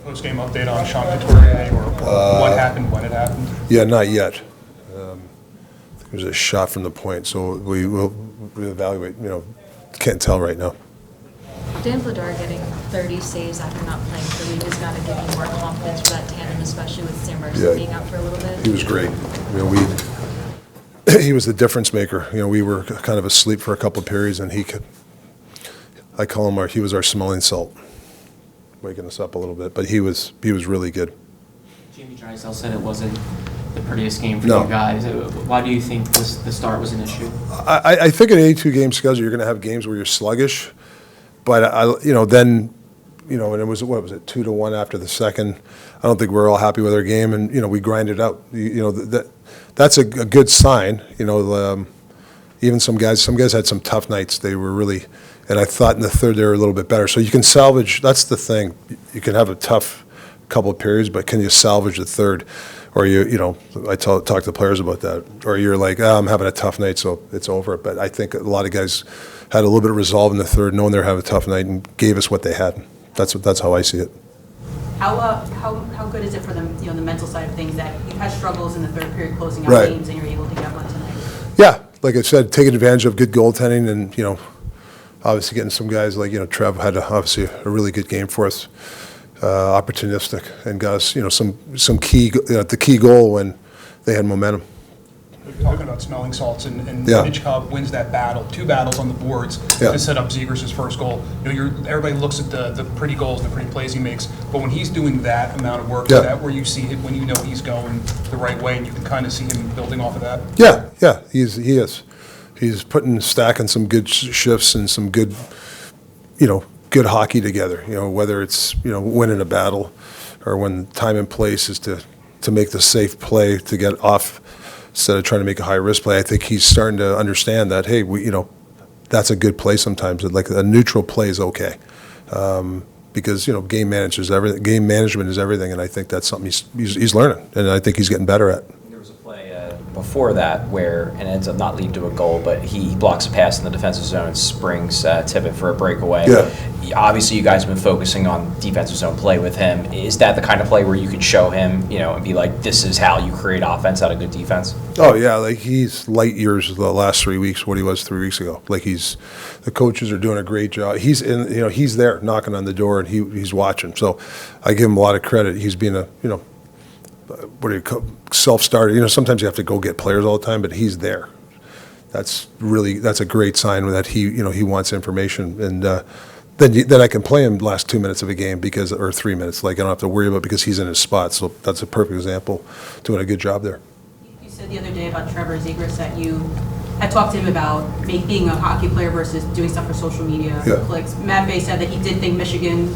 Post-game update on Sean Couturier or what happened, when it happened? Yeah, not yet. There's a shot from the point, so we will evaluate. Can't tell right now. Dan Vladar getting 30 saves after not playing for the league has got to give you more confidence for that tandem, especially with Sam Mercer being out for a little bit. He was great. He was the difference maker. We were kind of asleep for a couple of periods, and I call him he was our smelling salt, waking us up a little bit. But he was really good. Jamie Drysdale said it wasn't the prettiest game for No. you guys. Why do you think the start was an issue? I think in an 82-game schedule, you're going to have games where you're sluggish. But then, and it was, what was it, 2-1 after the second. I don't think we're all happy with our game, and we grind it out. That's a good sign. Even some guys had some tough nights. They were really, and I thought in the third they were a little bit better. So you can salvage. That's the thing. You can have a tough couple of periods, but can you salvage the third? Or I talk to the players about that. Or you're like, I'm having a tough night, so it's over. But I think a lot of guys had a little bit of resolve in the third, knowing they're having a tough night, and gave us what they had. That's how I see it. How good is it for them, the mental side of things, that you've had struggles in the third period closing out Right. games and you're able to get one tonight? Yeah, like I said, taking advantage of good goaltending, and obviously getting some guys like Trev had obviously a really good game for us, opportunistic, and got us some key the key goal when they had momentum. We're talking about smelling salts, and Yeah. Hitchcock wins that battle, 2 battles on the boards Yeah. to set up Zegras' first goal. Everybody looks at the pretty goals and the pretty plays he makes, but when he's doing that amount of work, Yeah. is that where you see it when he's going the right way, and you can kind of see him building off of that? Yeah, he is. He's stacking some good shifts and some good, good hockey together. Whether it's winning a battle, or when time and place is to make the safe play to get off instead of trying to make a high risk play. I think he's starting to understand that. Hey, that's a good play sometimes. Like a neutral play is okay, because game management is everything, and I think that's something he's learning, and I think he's getting better at. There was a play before that where it ends up not leading to a goal, but he blocks a pass in the defensive zone, springs Tippett for a breakaway. Yeah. Obviously, you guys have been focusing on defensive zone play with him. Is that the kind of play where you could show him, and be like, this is how you create offense out of good defense? Oh yeah, like he's light years the last 3 weeks what he was 3 weeks ago. Like the coaches are doing a great job. He's he's there knocking on the door, and he's watching. So I give him a lot of credit. He's being a self-starter. Sometimes you have to go get players all the time, but he's there. That's a great sign that he wants information, and then I can play him the last 2 minutes of a game or 3 minutes. Like I don't have to worry about it because he's in his spot. So that's a perfect example, doing a good job there. You said the other day about Trevor Zegras that you had talked to him about being a hockey player versus doing stuff for social media Yeah. clicks. Matt Bay said that he did think Michigan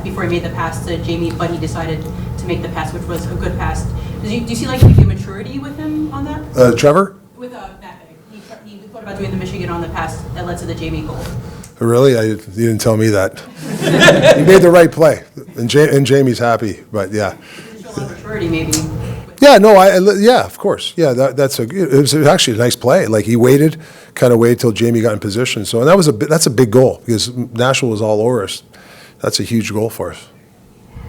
before he made the pass to Jamie, but he decided to make the pass, which was a good pass. Do you see like maybe maturity with him on that? Trevor? With Matt Bay, he thought about doing the Michigan on the pass that led to the Jamie goal. Really? You didn't tell me that. He made the right play, and Jamie's happy. But yeah. Show a lot of maturity, maybe. Yeah, no, yeah, of course. Yeah, it was actually a nice play. Like he waited till Jamie got in position. So, and that's a big goal because Nashville was all over us. That's a huge goal for us.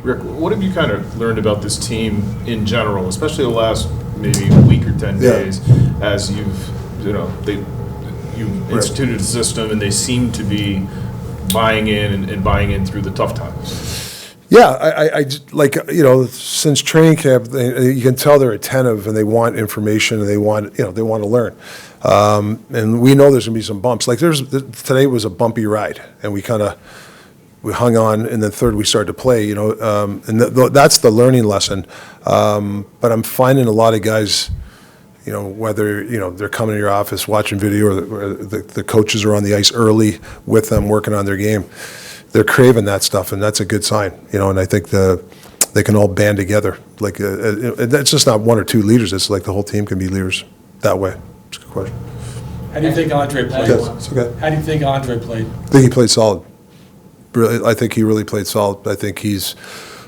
Rick, what have you kind of learned about this team in general, especially the last maybe week or 10 days, as you've instituted a system and they seem to be buying in and buying in through the tough times? Yeah, I like, since training camp, you can tell they're attentive and they want information and they want to learn. And we know there's going to be some bumps. Like today was a bumpy ride, and we hung on, and then third we started to play, and that's the learning lesson. But I'm finding a lot of guys, whether, they're coming to your office watching video or the coaches are on the ice early with them working on their game. They're craving that stuff, and that's a good sign, and I think they can all band together. Like, it's just not one or two leaders. It's like the whole team can be leaders that way. It's a good question. How do you think Andre played? Yes, it's okay. How do you think Andre played? I think he played solid. Really, I think he really played solid. I think he's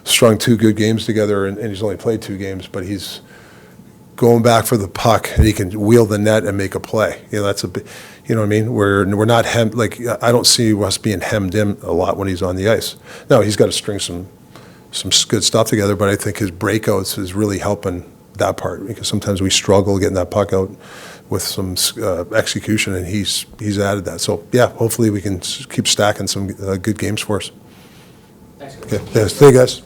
strung 2 good games together, and he's only played 2 games, but he's going back for the puck, and he can wheel the net and make a play. That's a big, what I mean? We're not I don't see us being hemmed in a lot when he's on the ice. No, he's got to string some some good stuff together, but I think his breakouts is really helping that part, because sometimes we struggle getting that puck out with some execution, and he's added that. So, yeah, hopefully we can keep stacking some good games for us. Thanks. Okay, yeah, see you guys.